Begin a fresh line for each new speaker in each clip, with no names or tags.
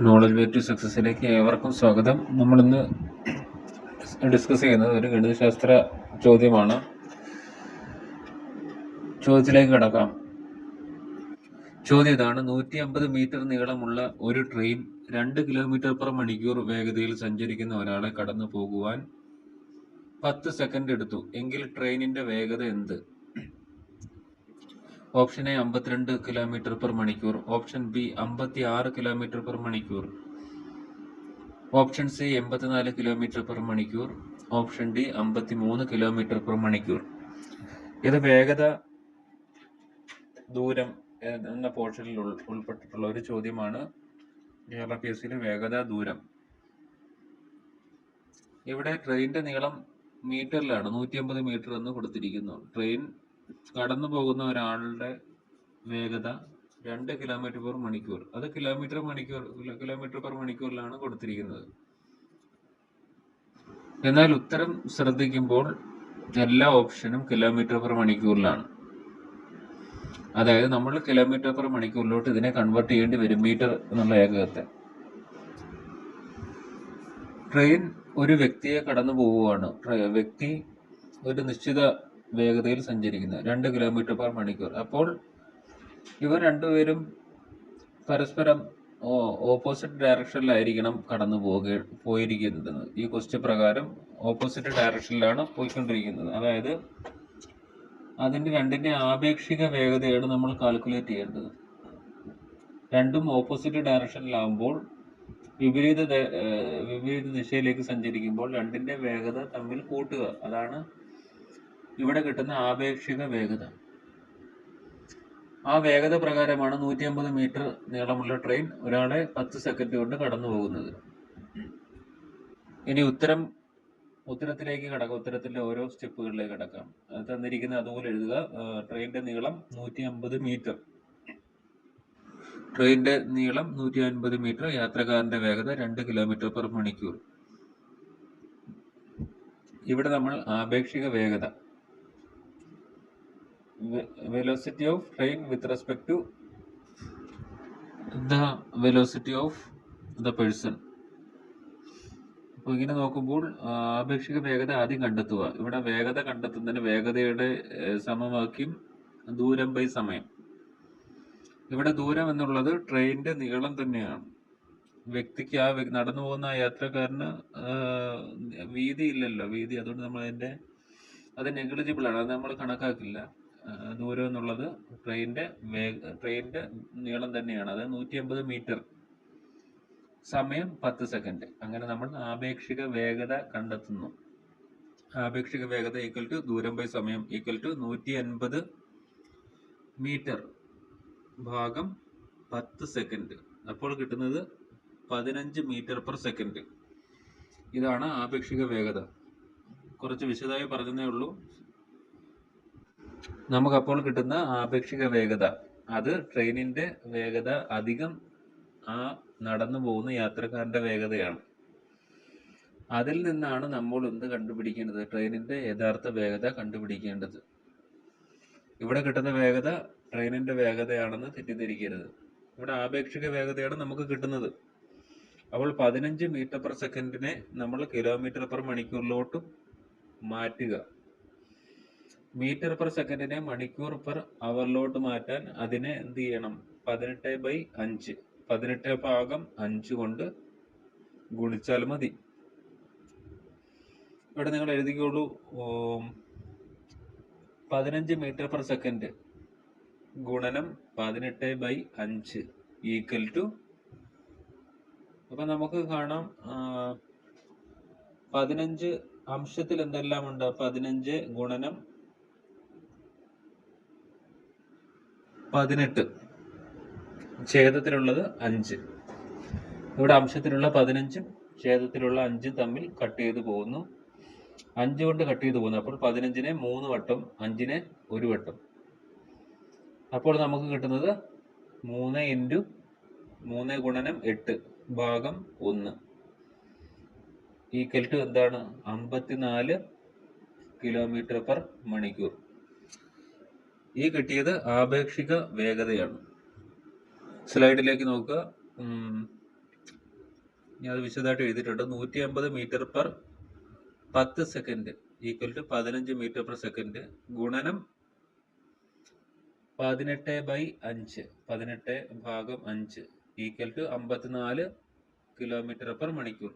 Knowledge way to സക്സസിലേക്ക് ഏവർക്കും സ്വാഗതം. നമ്മളിന്ന് ഡിസ്കസ് ചെയ്യുന്നത് ഒരു ഗണിതശാസ്ത്ര ചോദ്യമാണ്. ചോദ്യത്തിലേക്ക് കടക്കാം. ചോദ്യം ഇതാണ്: 150 മീറ്റർ നീളമുള്ള ഒരു ട്രെയിൻ 2 കിലോമീറ്റർ/മണിക്കൂർ വേഗതയിൽ സഞ്ചരിക്കുന്ന ഒരാളെ കടന്നു പോകുവാൻ 10 സെക്കൻഡ് എടുത്തു എങ്കിൽ ട്രെയിനിന്റെ വേഗത എന്ത്? ഓപ്ഷൻ എ 52 കിലോമീറ്റർ/മണിക്കൂർ, ഓപ്ഷൻ ബി 56 കിലോമീറ്റർ/മണിക്കൂർ, ഓപ്ഷൻ സി 84 കിലോമീറ്റർ/മണിക്കൂർ, ഓപ്ഷൻ ഡി 53 കിലോമീറ്റർ/മണിക്കൂർ. ഇത് വേഗത ദൂരം എന്ന പോർഷനിൽ ഉൾപ്പെട്ടിട്ടുള്ള ഒരു ചോദ്യമാണ്. കേരള PSCയിലെ വേഗത ദൂരം. ഇവിടെ ട്രെയിനിന്റെ നീളം മീറ്ററിലാണ്. 150 മീറ്റർ എന്ന് കൊടുത്തിരിക്കുന്നു. ട്രെയിൻ കടന്നു പോകുന്ന ഒരാളുടെ വേഗത 2 കിലോമീറ്റർ/മണിക്കൂർ. അത് കിലോമീറ്റർ/മണിക്കൂറിലാണ് കൊടുത്തിരിക്കുന്നത്. എന്നാൽ ഉത്തരം ശ്രദ്ധിക്കുമ്പോൾ എല്ലാ ഓപ്ഷനും കിലോമീറ്റർ/മണിക്കൂറിലാണ്. അതായത് നമ്മൾ കിലോമീറ്റർ/മണിക്കൂറിലോട്ട് ഇതിനെ കൺവേർട്ട് ചെയ്യേണ്ടി വരും, മീറ്റർ എന്നുള്ള ഏകകത്തെ. ട്രെയിൻ ഒരു വ്യക്തിയെ കടന്നു പോവുകയാണ്. വ്യക്തി ഒരു നിശ്ചിത വേഗതയിൽ സഞ്ചരിക്കുന്നത് 2 കിലോമീറ്റർ/മണിക്കൂർ. അപ്പോൾ ഇവർ രണ്ടുപേരും പരസ്പരം ഓപ്പോസിറ്റ് ഡയറക്ഷനിലായിരിക്കണം കടന്നു പോയിരിക്കുന്നത്. ഈ ക്വസ്റ്റ്യൻ പ്രകാരം ഓപ്പോസിറ്റ് ഡയറക്ഷനിലാണ് പോയിക്കൊണ്ടിരിക്കുന്നത്. അതായത് അതിന്റെ രണ്ടിന്റെ ആപേക്ഷിക വേഗതയാണ് നമ്മൾ കാൽക്കുലേറ്റ് ചെയ്യേണ്ടത്. രണ്ടും ഓപ്പോസിറ്റ് ഡയറക്ഷനിലാകുമ്പോൾ വിപരീത ദിശയിലേക്ക് സഞ്ചരിക്കുമ്പോൾ രണ്ടിന്റെ വേഗത തമ്മിൽ കൂട്ടുക. അതാണ് ഇവിടെ കിട്ടുന്ന ആപേക്ഷിക വേഗത. ആ വേഗത പ്രകാരമാണ് 150 മീറ്റർ നീളമുള്ള ട്രെയിൻ ഒരാളെ 10 സെക്കൻഡ് കൊണ്ട് കടന്നു പോകുന്നത്. ഇനി ഉത്തരത്തിലേക്ക് കടക്കാം. ഉത്തരത്തിന്റെ ഓരോ സ്റ്റെപ്പുകളിലേക്ക് കടക്കാം. തന്നിരിക്കുന്ന അതുപോലെ എഴുതുക. ട്രെയിനിന്റെ നീളം 150 മീറ്റർ. ട്രെയിനിന്റെ നീളം 150 മീറ്റർ. യാത്രക്കാരന്റെ വേഗത 2 കിലോമീറ്റർ/മണിക്കൂർ. ഇവിടെ നമ്മൾ ആപേക്ഷിക വേഗത, velocity of train with respect to the velocity of the person. അപ്പോൾ ഇങ്ങനെ നോക്കുമ്പോൾ ആപേക്ഷിക വേഗത ആദ്യം കണ്ടെത്തുക. ഇവിടെ വേഗത കണ്ടെത്തുന്നതിന് വേഗതയുടെ സമവാക്യം ദൂരം ബൈ സമയം. ഇവിടെ ദൂരം എന്നുള്ളത് ട്രെയിനിന്റെ നീളം തന്നെയാണ്. വ്യക്തിക്ക് നടന്നു പോകുന്ന ആ യാത്രക്കാരന് വീതി ഇല്ലല്ലോ, വീതി. അതുകൊണ്ട് നമ്മൾ അത് നെഗ്ലിജിബിൾ ആണ്, അത് നമ്മൾ കണക്കാക്കില്ല. ദൂരം എന്നുള്ളത് ട്രെയിനിന്റെ നീളം തന്നെയാണ്. അത് 150 മീറ്റർ, സമയം 10 സെക്കൻഡ്. അങ്ങനെ നമ്മൾ ആപേക്ഷിക വേഗത കണ്ടെത്തുന്നു. ആപേക്ഷിക വേഗത ഈക്വൽ ടു ദൂരം ബൈ സമയം ഈക്വൽ ടു 150 മീറ്റർ ഭാഗം 10 സെക്കൻഡ്. അപ്പോൾ കിട്ടുന്നത് 15 മീറ്റർ/സെക്കൻഡ്. ഇതാണ് ആപേക്ഷിക വേഗത. കുറച്ച് വിശദമായി പറഞ്ഞതേ ഉള്ളൂ. നമുക്കപ്പോൾ കിട്ടുന്ന ആപേക്ഷിക വേഗത അത് ട്രെയിനിന്റെ വേഗത അധികം ആ നടന്നു പോകുന്ന യാത്രക്കാരന്റെ വേഗതയാണ്. അതിൽ നിന്നാണ് നമ്മൾ എന്ത് കണ്ടുപിടിക്കേണ്ടത്? ട്രെയിനിന്റെ യഥാർത്ഥ വേഗത കണ്ടുപിടിക്കേണ്ടത്. ഇവിടെ കിട്ടുന്ന വേഗത ട്രെയിനിന്റെ വേഗതയാണെന്ന് തെറ്റിദ്ധരിക്കരുത്. ഇവിടെ ആപേക്ഷിക വേഗതയാണ് നമുക്ക് കിട്ടുന്നത്. അപ്പോൾ 15 മീറ്റർ/സെക്കൻഡിനെ നമ്മൾ കിലോമീറ്റർ/മണിക്കൂറിലോട്ട് മാറ്റുക. മീറ്റർ/സെക്കൻഡിനെ മണിക്കൂർ/അവറിലോട്ട് മാറ്റാൻ അതിനെ എന്ത് ചെയ്യണം? 18/5, 18/5 കൊണ്ട് ഗുണിച്ചാൽ മതി. ഇവിടെ നിങ്ങൾ എഴുതിക്കോളൂ. 15 മീറ്റർ/സെക്കൻഡ് ഗുണനം 18/5 ഈക്വൽ ടു, അപ്പൊ നമുക്ക് കാണാം 15 അംശത്തിൽ എന്തെല്ലാം ഉണ്ട്? 15 ഗുണനം 18, ഛേദത്തിലുള്ളത് 5. ഇവിടെ അംശത്തിലുള്ള 15ഉം ഛേദത്തിലുള്ള 5ഉം തമ്മിൽ കട്ട് ചെയ്ത് പോകുന്നു. 5 കൊണ്ട് കട്ട് ചെയ്ത് പോകുന്നു. അപ്പോൾ 15നെ 3 വട്ടം, 5നെ 1 വട്ടം. അപ്പോൾ നമുക്ക് കിട്ടുന്നത് 3 ഗുണനം 8 ഭാഗം 1 ഈക്വൽ ടു എന്താണ്? 54 കിലോമീറ്റർ/മണിക്കൂർ. ഈ കിട്ടിയത് ആപേക്ഷിക വേഗതയാണ്. സ്ലൈഡിലേക്ക് നോക്കുക. ഞാൻ അത് വിശദമായിട്ട് എഴുതിയിട്ടുണ്ട്. 150 metre per 10 second equal to 15 metre per second ഗുണനം 18/5 18/5 ഈക്വൽ ടു 54 കിലോമീറ്റർ പെർ മണിക്കൂർ.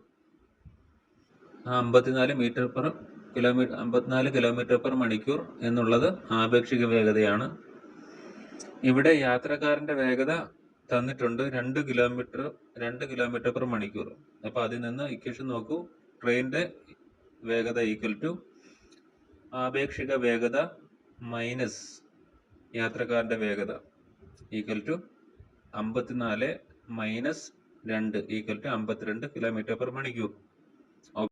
54 കിലോമീറ്റർ പെർ മണിക്കൂർ എന്നുള്ളത് ആപേക്ഷിക വേഗതയാണ്. ഇവിടെ യാത്രക്കാരന്റെ വേഗത തന്നിട്ടുണ്ട് 2 കിലോമീറ്റർ പെർ മണിക്കൂർ. അപ്പൊ അതിൽ നിന്ന് ഇക്വേഷൻ നോക്കൂ. ട്രെയിനിന്റെ വേഗത ഈക്വൽ ടു ആപേക്ഷിക വേഗത മൈനസ് യാത്രക്കാരന്റെ വേഗത equal to 54 - 2 equal to 52 kilometre per മണിക്കൂർ.